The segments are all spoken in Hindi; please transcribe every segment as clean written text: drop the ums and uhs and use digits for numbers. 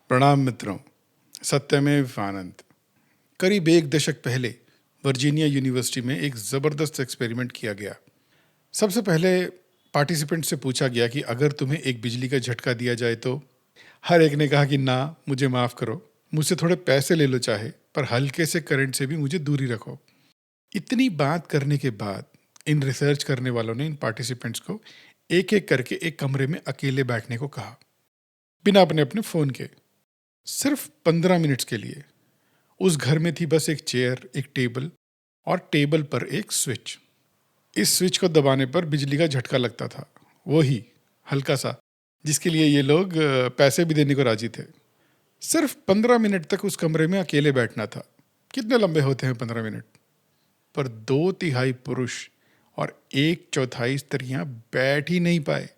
प्रणाम मित्रों। सत्यमेव आनंद। करीब एक दशक पहले वर्जीनिया यूनिवर्सिटी में एक ज़बरदस्त एक्सपेरिमेंट किया गया। सबसे पहले पार्टिसिपेंट से पूछा गया कि अगर तुम्हें एक बिजली का झटका दिया जाए तो। हर एक ने कहा कि ना, मुझे माफ़ करो, मुझसे थोड़े पैसे ले लो चाहे, पर हल्के से करंट से भी मुझे दूरी रखो। इतनी बात करने के बाद इन रिसर्च करने वालों ने इन पार्टिसिपेंट्स को एक एक करके एक कमरे में अकेले बैठने को कहा, बिना अपने अपने फ़ोन के, सिर्फ 15 मिनट्स के लिए। उस घर में थी बस एक चेयर, एक टेबल और टेबल पर एक स्विच। इस स्विच को दबाने पर बिजली का झटका लगता था, वही हल्का सा, जिसके लिए ये लोग पैसे भी देने को राजी थे। सिर्फ 15 मिनट तक उस कमरे में अकेले बैठना था। कितने लंबे होते हैं 15 मिनट? पर 2/3 पुरुष और 1/4 स्त्रियां बैठ ही नहीं पाए।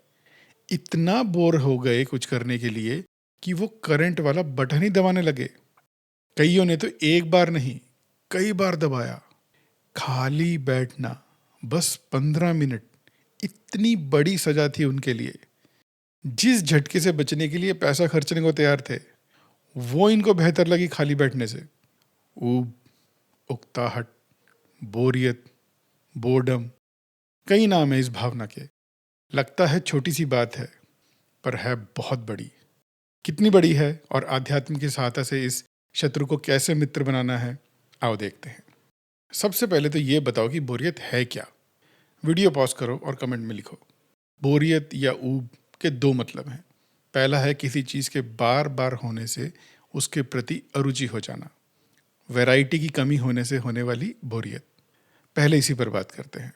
इतना बोर हो गए कुछ करने के लिए कि वो करंट वाला बटन ही दबाने लगे। कईयों ने तो एक बार नहीं, कई बार दबाया। खाली बैठना, बस 15 मिनट, इतनी बड़ी सजा थी उनके लिए। जिस झटके से बचने के लिए पैसा खर्चने को तैयार थे, वो इनको बेहतर लगी खाली बैठने से। ऊब, उकताहट, बोरियत, बोर्डम, कई नाम है इस भावना के। लगता है छोटी सी बात है, पर है बहुत बड़ी। कितनी बड़ी है और आध्यात्म की सहायता से इस शत्रु को कैसे मित्र बनाना है, आओ देखते हैं। सबसे पहले तो ये बताओ कि बोरियत है क्या। वीडियो पॉज करो और कमेंट में लिखो। बोरियत या ऊब के दो मतलब हैं। पहला है किसी चीज़ के बार बार होने से उसके प्रति अरुचि हो जाना, वैरायटी की कमी होने से होने वाली बोरियत। पहले इसी पर बात करते हैं।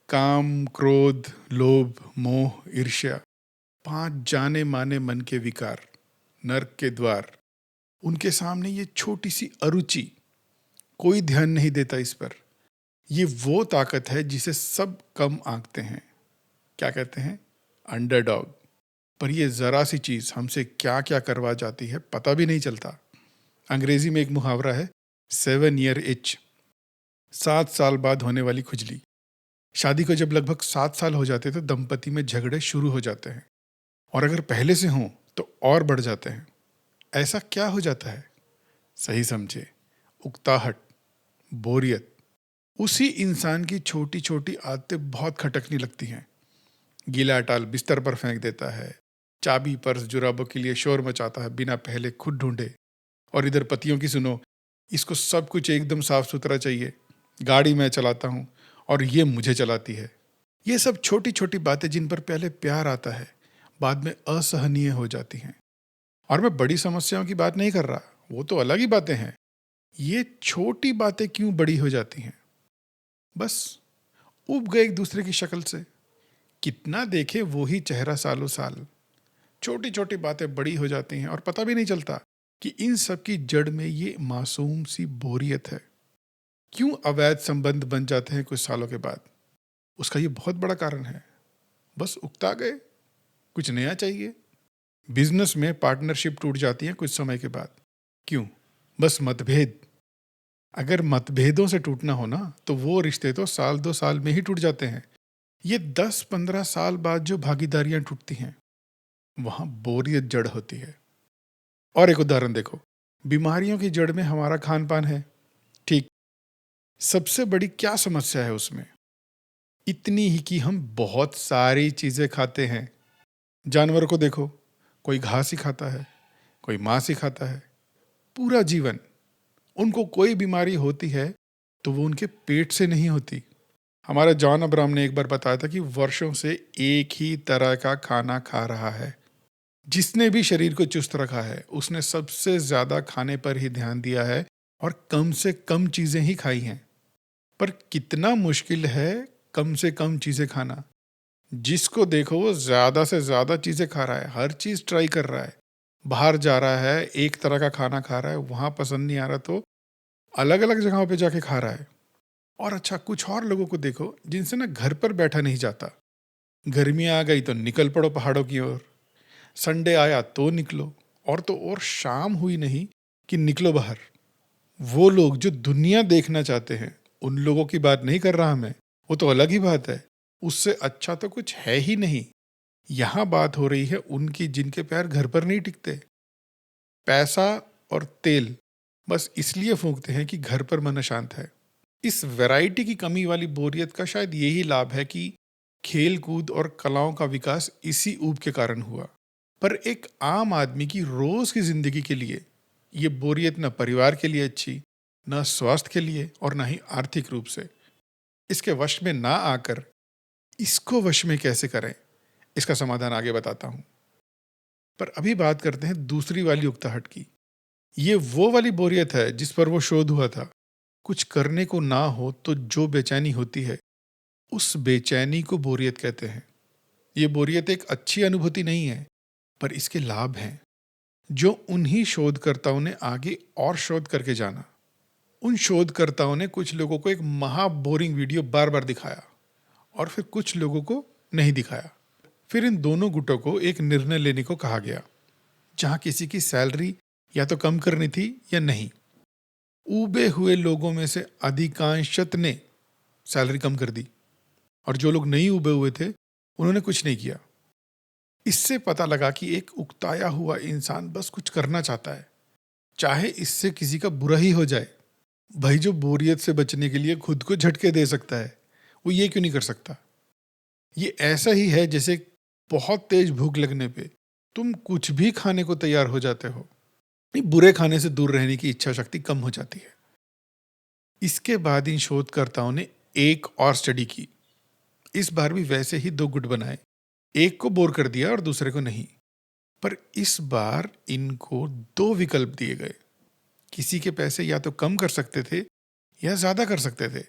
काम, क्रोध, लोभ, मोह, ईर्ष्या, 5 जाने माने मन के विकार, नर्क के द्वार। उनके सामने ये छोटी सी अरुचि, कोई ध्यान नहीं देता इस पर। ये वो ताकत है जिसे सब कम आंकते हैं। क्या कहते हैं? अंडरडॉग। पर ये जरा सी चीज हमसे क्या क्या करवा जाती है पता भी नहीं चलता। अंग्रेजी में एक मुहावरा है, 7 ईयर इच, 7 साल बाद होने वाली खुजली। शादी को जब लगभग 7 साल हो जाते तो दंपति में झगड़े शुरू हो जाते हैं, और अगर पहले से हों तो और बढ़ जाते हैं। ऐसा क्या हो जाता है? सही समझे, उकताहट, बोरियत। उसी इंसान की छोटी छोटी आदतें बहुत खटकनी लगती हैं। गीला अटाल बिस्तर पर फेंक देता है, चाबी पर्स जुराबों के लिए शोर मचाता है बिना पहले खुद ढूंढे। और इधर पतियों की सुनो, इसको सब कुछ एकदम साफ सुथरा चाहिए, गाड़ी मैं चलाता हूँ और ये मुझे चलाती है। ये सब छोटी छोटी बातें जिन पर पहले प्यार आता है, बाद में असहनीय हो जाती हैं। और मैं बड़ी समस्याओं की बात नहीं कर रहा, वो तो अलग ही बातें हैं। ये छोटी बातें क्यों बड़ी हो जाती हैं? बस उब गए एक दूसरे की शक्ल से। कितना देखे वो ही चेहरा सालों साल। छोटी छोटी बातें बड़ी हो जाती हैं और पता भी नहीं चलता कि इन सब की जड़ में ये मासूम सी बोरियत है। क्यों अवैध संबंध बन जाते हैं कुछ सालों के बाद? उसका ये बहुत बड़ा कारण है। बस उकता गए, कुछ नया चाहिए। बिजनेस में पार्टनरशिप टूट जाती है कुछ समय के बाद। क्यों? बस मतभेद। अगर मतभेदों से टूटना हो ना, तो वो रिश्ते तो 1-2 साल में ही टूट जाते हैं। ये 10-15 साल बाद जो भागीदारियां टूटती हैं, वहां बोरियत जड़ होती है। और एक उदाहरण देखो, बीमारियों की जड़ में हमारा खान पान है। ठीक, सबसे बड़ी क्या समस्या है उसमें? इतनी ही कि हम बहुत सारी चीजें खाते हैं। जानवरों को देखो, कोई घास ही खाता है, कोई मांस ही खाता है पूरा जीवन। उनको कोई बीमारी होती है तो वो उनके पेट से नहीं होती। हमारा जॉन अब्राहम ने एक बार बताया था कि वर्षों से एक ही तरह का खाना खा रहा है। जिसने भी शरीर को चुस्त रखा है, उसने सबसे ज्यादा खाने पर ही ध्यान दिया है और कम से कम चीजें ही खाई हैं। पर कितना मुश्किल है कम से कम चीजें खाना। जिसको देखो वो ज्यादा से ज्यादा चीजें खा रहा है, हर चीज ट्राई कर रहा है। बाहर जा रहा है, एक तरह का खाना खा रहा है, वहां पसंद नहीं आ रहा तो अलग अलग जगहों पे जाके खा रहा है। और अच्छा, कुछ और लोगों को देखो जिनसे ना घर पर बैठा नहीं जाता। गर्मियाँ आ गई तो निकल पड़ो पहाड़ों की ओर, संडे आया तो निकलो, और तो और शाम हुई नहीं कि निकलो बाहर। वो लोग जो दुनिया देखना चाहते हैं, उन लोगों की बात नहीं कर रहा मैं, वो तो अलग ही बात है। उससे अच्छा तो कुछ है ही नहीं। यहाँ बात हो रही है उनकी जिनके पैर घर पर नहीं टिकते। पैसा और तेल बस इसलिए फूंकते हैं कि घर पर मन अशांत है। इस वैरायटी की कमी वाली बोरियत का शायद यही लाभ है कि खेल कूद और कलाओं का विकास इसी ऊब के कारण हुआ। पर एक आम आदमी की रोज की जिंदगी के लिए ये बोरियत न परिवार के लिए अच्छी, न स्वास्थ्य के लिए और न ही आर्थिक रूप से। इसके वश में ना आकर इसको वश में कैसे करें, इसका समाधान आगे बताता हूं। पर अभी बात करते हैं दूसरी वाली उकताहट की। ये वो वाली बोरियत है जिस पर वो शोध हुआ था। कुछ करने को ना हो तो जो बेचैनी होती है, उस बेचैनी को बोरियत कहते हैं। ये बोरियत एक अच्छी अनुभूति नहीं है, पर इसके लाभ हैं जो उन्हीं शोधकर्ताओं ने आगे और शोध करके जाना। उन शोधकर्ताओं ने कुछ लोगों को एक महा बोरिंग वीडियो बार बार दिखाया और फिर कुछ लोगों को नहीं दिखाया। फिर इन दोनों गुटों को एक निर्णय लेने को कहा गया, जहां किसी की सैलरी या तो कम करनी थी या नहीं। ऊबे हुए लोगों में से अधिकांशत ने सैलरी कम कर दी और जो लोग नहीं उबे हुए थे उन्होंने कुछ नहीं किया। इससे पता लगा कि एक उकताया हुआ इंसान बस कुछ करना चाहता है, चाहे इससे किसी का बुरा ही हो जाए। भाई, जो बोरियत से बचने के लिए खुद को झटके दे सकता है, वो ये क्यों नहीं कर सकता? ये ऐसा ही है जैसे बहुत तेज भूख लगने पे तुम कुछ भी खाने को तैयार हो जाते हो। बुरे खाने से दूर रहने की इच्छा शक्ति कम हो जाती है। इसके बाद इन शोधकर्ताओं ने एक और स्टडी की। इस बार भी वैसे ही दो गुट बनाए, एक को बोर कर दिया और दूसरे को नहीं। पर इस बार इनको दो विकल्प दिए गए। किसी के पैसे या तो कम कर सकते थे या ज्यादा कर सकते थे।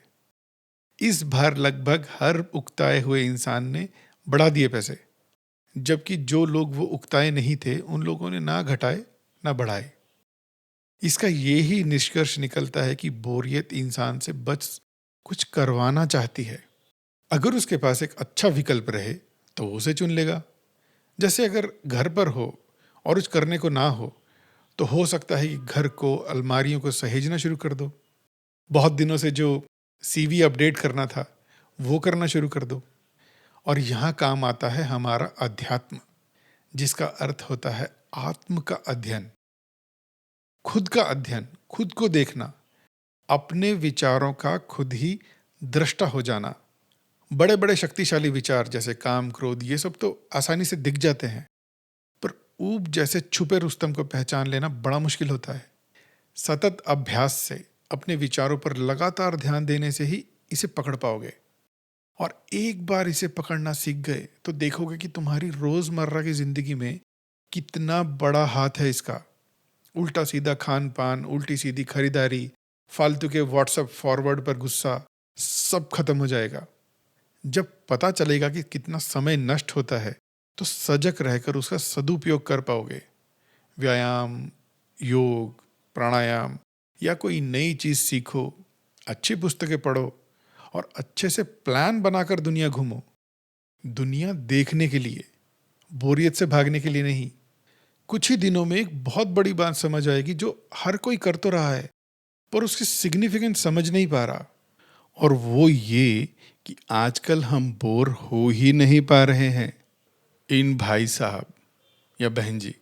इस बार लगभग हर उकताए हुए इंसान ने बढ़ा दिए पैसे, जबकि जो लोग वो उकताए नहीं थे उन लोगों ने ना घटाए ना बढ़ाए। इसका यही निष्कर्ष निकलता है कि बोरियत इंसान से बच कुछ करवाना चाहती है। अगर उसके पास एक अच्छा विकल्प रहे तो उसे चुन लेगा। जैसे अगर घर पर हो और कुछ करने को ना हो हो सकता है कि घर को, अलमारियों को सहेजना शुरू कर दो। बहुत दिनों से जो सीवी अपडेट करना था वो करना शुरू कर दो। और यहाँ काम आता है हमारा अध्यात्म, जिसका अर्थ होता है आत्म का अध्ययन, खुद का अध्ययन, खुद को देखना, अपने विचारों का खुद ही दृष्टा हो जाना। बड़े बड़े शक्तिशाली विचार जैसे काम, क्रोध, ये सब तो आसानी से दिख जाते हैं, पर ऊब जैसे छुपे रुस्तम को पहचान लेना बड़ा मुश्किल होता है। सतत अभ्यास से, अपने विचारों पर लगातार ध्यान देने से ही इसे पकड़ पाओगे। और एक बार इसे पकड़ना सीख गए तो देखोगे कि तुम्हारी रोजमर्रा की जिंदगी में कितना बड़ा हाथ है इसका। उल्टा सीधा खान पान, उल्टी सीधी खरीदारी, फालतू के व्हाट्सएप फॉरवर्ड पर गुस्सा, सब खत्म हो जाएगा। जब पता चलेगा कि कितना समय नष्ट होता है तो सजग रहकर उसका सदुपयोग कर पाओगे। व्यायाम, योग, प्राणायाम या कोई नई चीज सीखो, अच्छी पुस्तकें पढ़ो और अच्छे से प्लान बनाकर दुनिया घूमो। दुनिया देखने के लिए, बोरियत से भागने के लिए नहीं। कुछ ही दिनों में एक बहुत बड़ी बात समझ आएगी जो हर कोई कर तो रहा है पर उसकी सिग्निफिकेंस समझ नहीं पा रहा। और वो ये कि आजकल हम बोर हो ही नहीं पा रहे हैं। इन भाई साहब या बहन जी,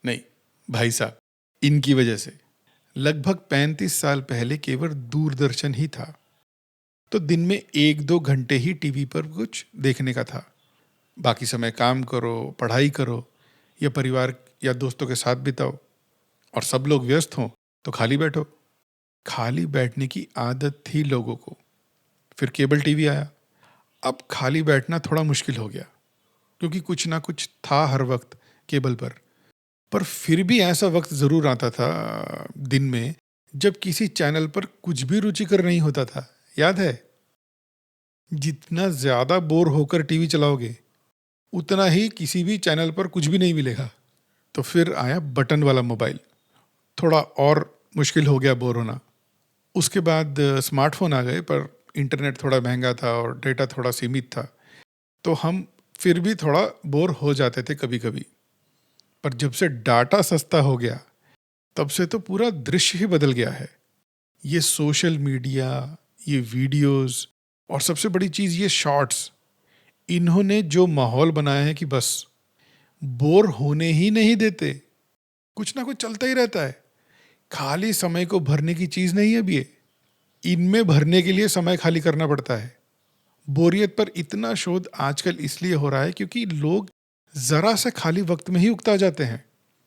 नहीं भाई साहब, इनकी वजह से। लगभग 35 साल पहले केवल दूरदर्शन ही था, तो दिन में 1-2 घंटे ही टीवी पर कुछ देखने का था। बाकी समय काम करो, पढ़ाई करो या परिवार या दोस्तों के साथ बिताओ। और सब लोग व्यस्त हों तो खाली बैठो। खाली बैठने की आदत थी लोगों को। फिर केबल टीवी आया। अब खाली बैठना थोड़ा मुश्किल हो गया क्योंकि कुछ ना कुछ था हर वक्त केबल पर फिर भी ऐसा वक्त जरूर आता था दिन में जब किसी चैनल पर कुछ भी रुचिकर नहीं होता था। याद है? जितना ज्यादा बोर होकर टीवी चलाओगे उतना ही किसी भी चैनल पर कुछ भी नहीं मिलेगा। तो फिर आया बटन वाला मोबाइल। थोड़ा और मुश्किल हो गया बोर होना। उसके बाद स्मार्टफोन आ गए, पर इंटरनेट थोड़ा महंगा था और डेटा थोड़ा सीमित था, तो हम फिर भी थोड़ा बोर हो जाते थे कभी कभी। पर जब से डाटा सस्ता हो गया तब से तो पूरा दृश्य ही बदल गया है। ये सोशल मीडिया, ये वीडियोस और सबसे बड़ी चीज़ ये शॉर्ट्स, इन्होंने जो माहौल बनाया है कि बस बोर होने ही नहीं देते। कुछ ना कुछ चलता ही रहता है। खाली समय को भरने की चीज नहीं है अब ये, इनमें भरने के लिए समय खाली करना पड़ता है। बोरियत पर इतना शोध आजकल इसलिए हो रहा है क्योंकि लोग जरा से खाली वक्त में ही उकता जाते हैं,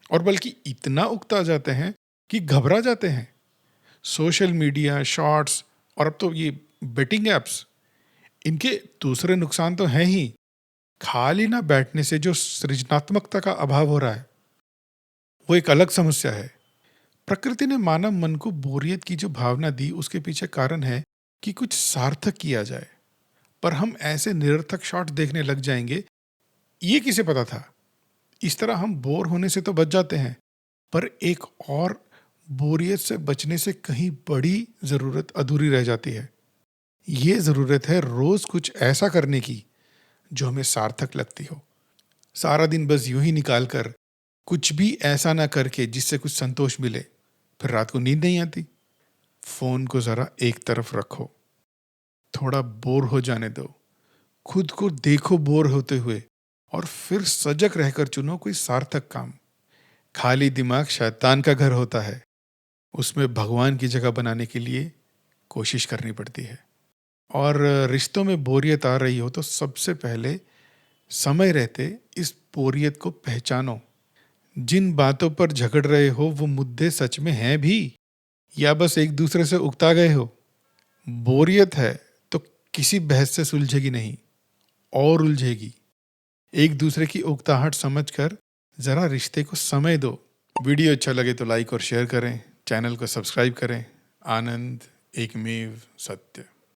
और बल्कि इतना उकता जाते हैं कि घबरा जाते हैं। सोशल मीडिया, शॉर्ट्स और अब तो ये बेटिंग एप्स, इनके दूसरे नुकसान तो हैं ही। खाली ना बैठने से जो सृजनात्मकता का अभाव हो रहा है वो एक अलग समस्या है। प्रकृति ने मानव मन को बोरियत की जो भावना दी उसके पीछे कारण है कि कुछ सार्थक किया जाए, पर हम ऐसे निरर्थक शॉट देखने लग जाएंगे। ये किसे पता था? इस तरह हम बोर होने से तो बच जाते हैं, पर एक और बोरियत से बचने से कहीं बड़ी जरूरत अधूरी रह जाती है। ये जरूरत है रोज कुछ ऐसा करने की जो हमें सार्थक लगती हो। सारा दिन बस यूं ही निकाल कर कुछ भी ऐसा ना करके जिससे कुछ संतोष मिले, फिर रात को नींद नहीं आती। फोन को जरा एक तरफ रखो, थोड़ा बोर हो जाने दो, खुद को देखो बोर होते हुए, और फिर सजग रहकर चुनो कोई सार्थक काम। खाली दिमाग शैतान का घर होता है, उसमें भगवान की जगह बनाने के लिए कोशिश करनी पड़ती है। और रिश्तों में बोरियत आ रही हो तो सबसे पहले समय रहते इस बोरियत को पहचानो। जिन बातों पर झगड़ रहे हो वो मुद्दे सच में हैं भी, या बस एक दूसरे से उकता गए हो? बोरियत है तो किसी बहस से सुलझेगी नहीं, और उलझेगी। एक दूसरे की उकताहट समझकर जरा रिश्ते को समय दो। वीडियो अच्छा लगे तो लाइक और शेयर करें, चैनल को सब्सक्राइब करें। आनंद एकमेव सत्य।